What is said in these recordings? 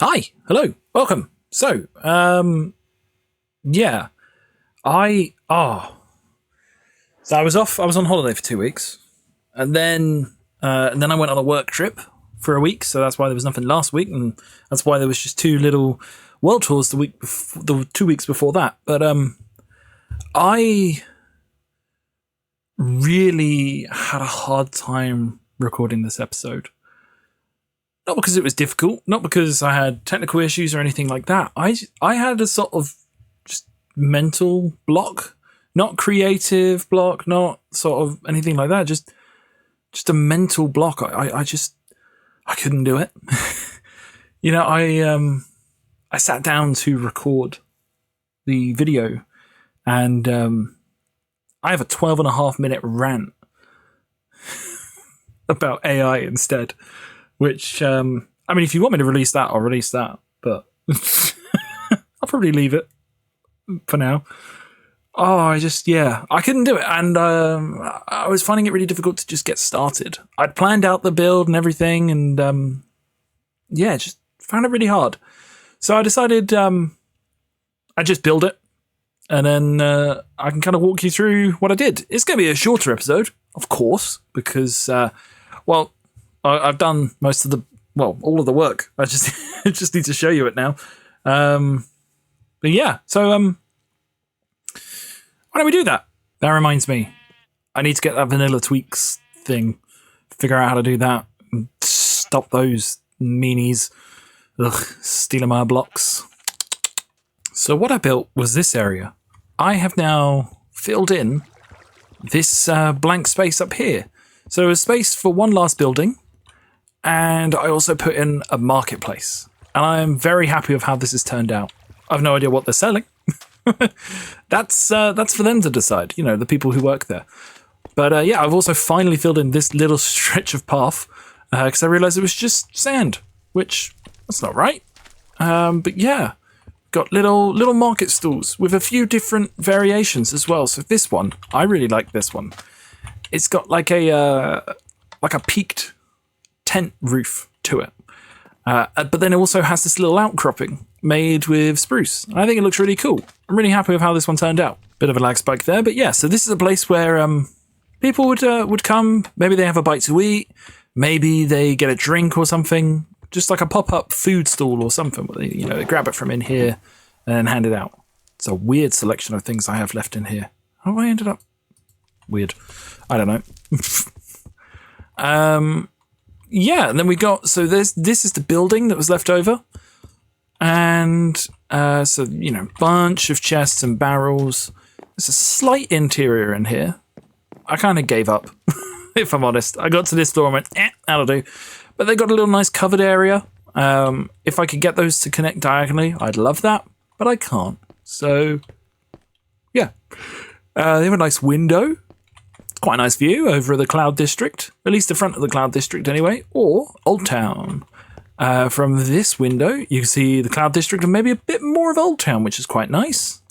Hi, hello, welcome. Yeah, I so I was off. I was on holiday for 2 weeks, and then I went on a work trip for a week. So that's why there was nothing last week, and that's why there was just two little world tours the 2 weeks before that. But I really had a hard time recording this episode. Not because it was difficult, not because I had technical issues or anything like that. I had a sort of just mental block, not creative block, not sort of anything like that. Just a mental block. I couldn't do it. I sat down to record the video, and I have a 12.5 minute rant about AI instead. Which, I mean, if you want me to release that, I'll release that. But I'll probably leave it for now. I couldn't do it. And I was finding it really difficult to just get started. I'd planned out the build and everything. And just found it really hard. So I decided I'd just build it. And then I can kind of walk you through what I did. It's going to be a shorter episode, of course, because, I've done all of the work. I just I just need to show you it now. Why don't we do that? That reminds me. I need to get that vanilla tweaks thing. Figure out how to do that. And stop those meanies. Stealing my blocks. So what I built was this area. I have now filled in this blank space up here. So there was space for one last building. And I also put in a marketplace. And I am very happy with how this has turned out. I have no idea what they're selling. That's for them to decide, the people who work there. But I've also finally filled in this little stretch of path because I realized it was just sand, which that's not right. Got little market stalls with a few different variations as well. So this one, I really like this one. It's got like a peaked tent roof to it. But then it also has this little outcropping made with spruce. I think it looks really cool. I'm really happy with how this one turned out. Bit of a lag spike there, but yeah, so this is a place where people would come. Maybe they have a bite to eat. Maybe they get a drink or something. Just like a pop-up food stall or something. They grab it from in here and hand it out. It's a weird selection of things I have left in here. How have I ended up? Weird. I don't know. And then we got, so this is the building that was left over. And bunch of chests and barrels. There's a slight interior in here. I kind of gave up, if I'm honest. I got to this floor and went, that'll do. But they got a little nice covered area. If I could get those to connect diagonally, I'd love that. But I can't. So, yeah. They have a nice window. Quite a nice view over the Cloud District, at least the front of the Cloud District anyway, or Old Town. From this window, you can see the Cloud District and maybe a bit more of Old Town, which is quite nice.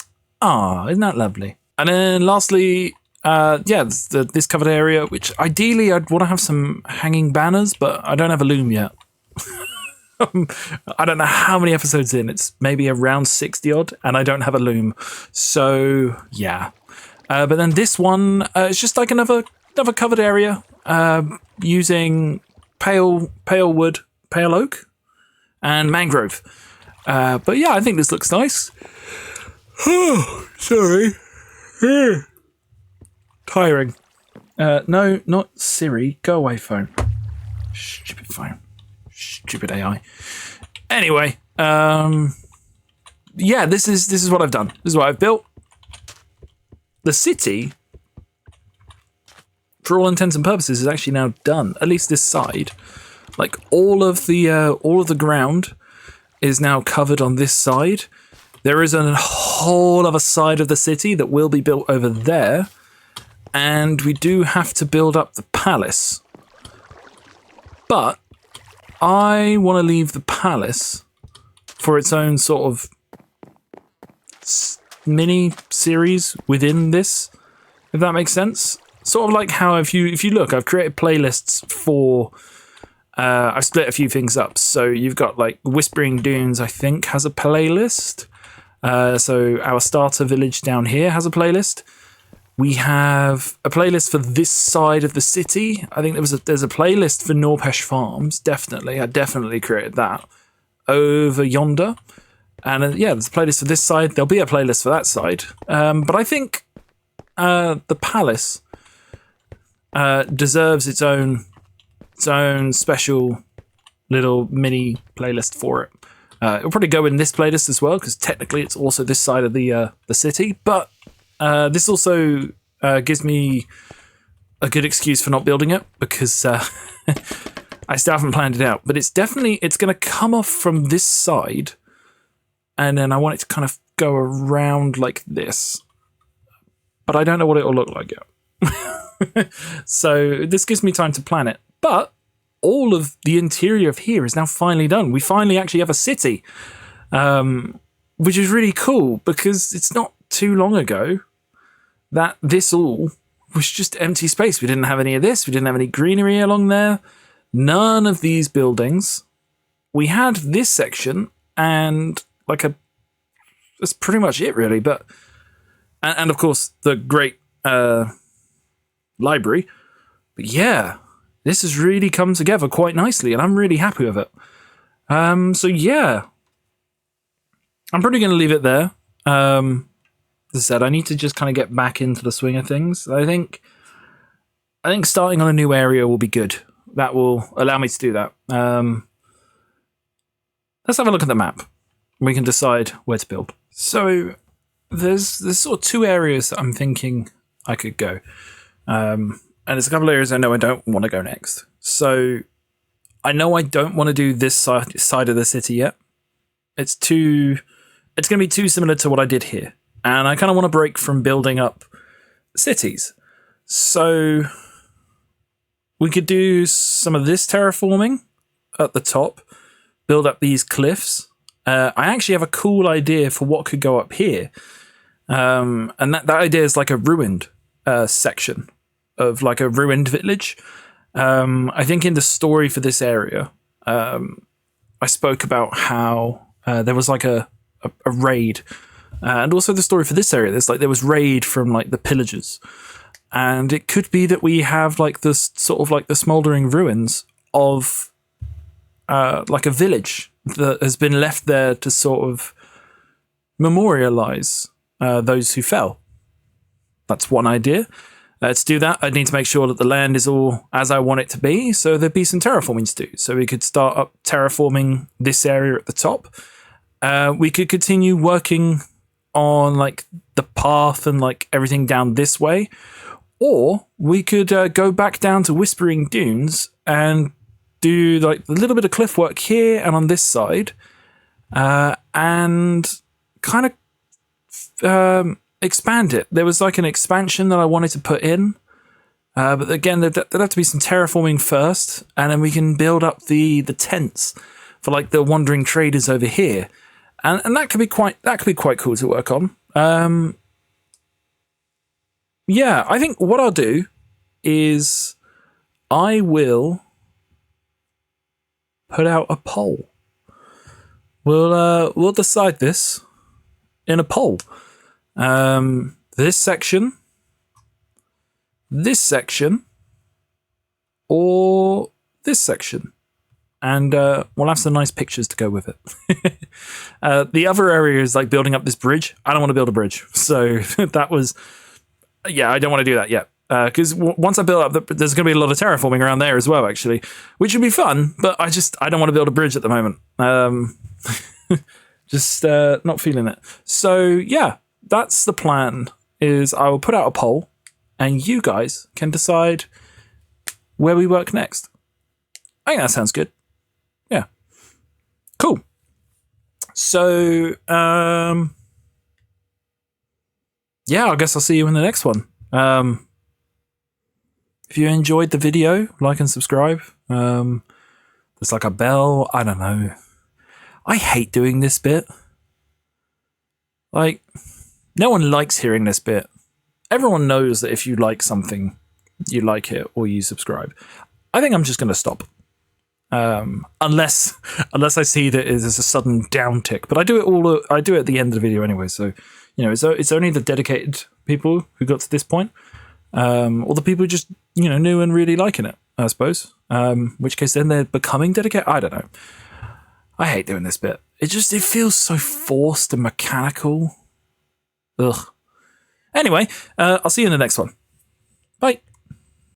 Isn't that lovely? And then lastly, this covered area, which ideally I'd want to have some hanging banners, but I don't have a loom yet. I don't know how many episodes in. It's maybe around 60 odd, and I don't have a loom. So, yeah. But then this one is just like another covered area using pale wood, pale oak, and mangrove. But yeah, I think this looks nice. Oh, sorry. Tiring. No, not Siri. Go away, phone. Stupid phone. Stupid AI. Anyway, this is what I've done. This is what I've built. The city, for all intents and purposes, is actually now done. At least this side, like all of the ground is now covered on this side. There is a whole other side of the city that will be built over there, and we do have to build up the palace. But I want to leave the palace for its own sort of mini series within this, if that makes sense. Sort of like how if you look, I've created playlists for I've split a few things up. So you've got like Whispering Dunes, I think, has a playlist. So our starter village down here has a playlist. We have a playlist for this side of the city. I think there's a playlist for Norpesh Farms. Definitely, I definitely created that over yonder. And yeah, there's a playlist for this side. There'll be a playlist for that side. But I think the palace deserves its own special little mini playlist for it. It'll probably go in this playlist as well because technically it's also this side of the city. But this also gives me a good excuse for not building it because I still haven't planned it out. But it's going to come off from this side, and then I want it to kind of go around like this. But I don't know what it'll look like yet. So this gives me time to plan it. But all of the interior of here is now finally done. We finally actually have a city, which is really cool because it's not too long ago that this all was just empty space. We didn't have any of this. We didn't have any greenery along there. None of these buildings. We had this section and that's pretty much it really. But, and of course the great library. But yeah, this has really come together quite nicely and I'm really happy with it. So yeah, I'm probably going to leave it there. As I said, I need to just kind of get back into the swing of things. I think starting on a new area will be good. That will allow me to do that. Let's have a look at the map. We can decide where to build. So there's sort of two areas that I'm thinking I could go. And there's a couple of areas I know I don't want to go next. So I know I don't want to do this side of the city yet. It's going to be too similar to what I did here. And I kind of want to break from building up cities. So we could do some of this terraforming at the top, build up these cliffs. I actually have a cool idea for what could go up here. And that idea is like a ruined section of like a ruined village. I think in the story for this area, I spoke about how there was like a raid. And also the story for this area, there was raid from like the pillagers, and it could be that we have like this sort of like the smoldering ruins of like a village that has been left there to sort of memorialize those who fell. That's one idea. To do that, I'd need to make sure that the land is all as I want it to be, so there'd be some terraforming to do. So we could start up terraforming this area at the top. We could continue working on like the path and like everything down this way, or we could go back down to Whispering Dunes and do like a little bit of cliff work here and on this side, and kind of expand it. There was like an expansion that I wanted to put in, but again there'd have to be some terraforming first, and then we can build up the tents for like the wandering traders over here. And that could be quite cool to work on. Yeah, I think what I'll do is I will put out a poll. We'll decide this in a poll. This section, or this section. And we'll have some nice pictures to go with it. The other area is like building up this bridge. I don't want to build a bridge. So that was, yeah, I don't want to do that yet. Because once I build up, there's going to be a lot of terraforming around there as well, actually, which would be fun. But I don't want to build a bridge at the moment. Just not feeling it. So yeah, that's the plan, is I will put out a poll and you guys can decide where we work next. I think that sounds good. Yeah. Cool. So, yeah, I guess I'll see you in the next one. If you enjoyed the video, like and subscribe. There's like a bell. I don't know. I hate doing this bit. Like, no one likes hearing this bit. Everyone knows that if you like something, you like it or you subscribe. I think I'm just going to stop. unless I see that there's a sudden downtick. But I do it at the end of the video anyway. So it's only the dedicated people who got to this point, or the people who just new and really liking it, I suppose. Which case then they're becoming dedicated. I don't know. I hate doing this bit. It feels so forced and mechanical. Ugh. Anyway, I'll see you in the next one. Bye.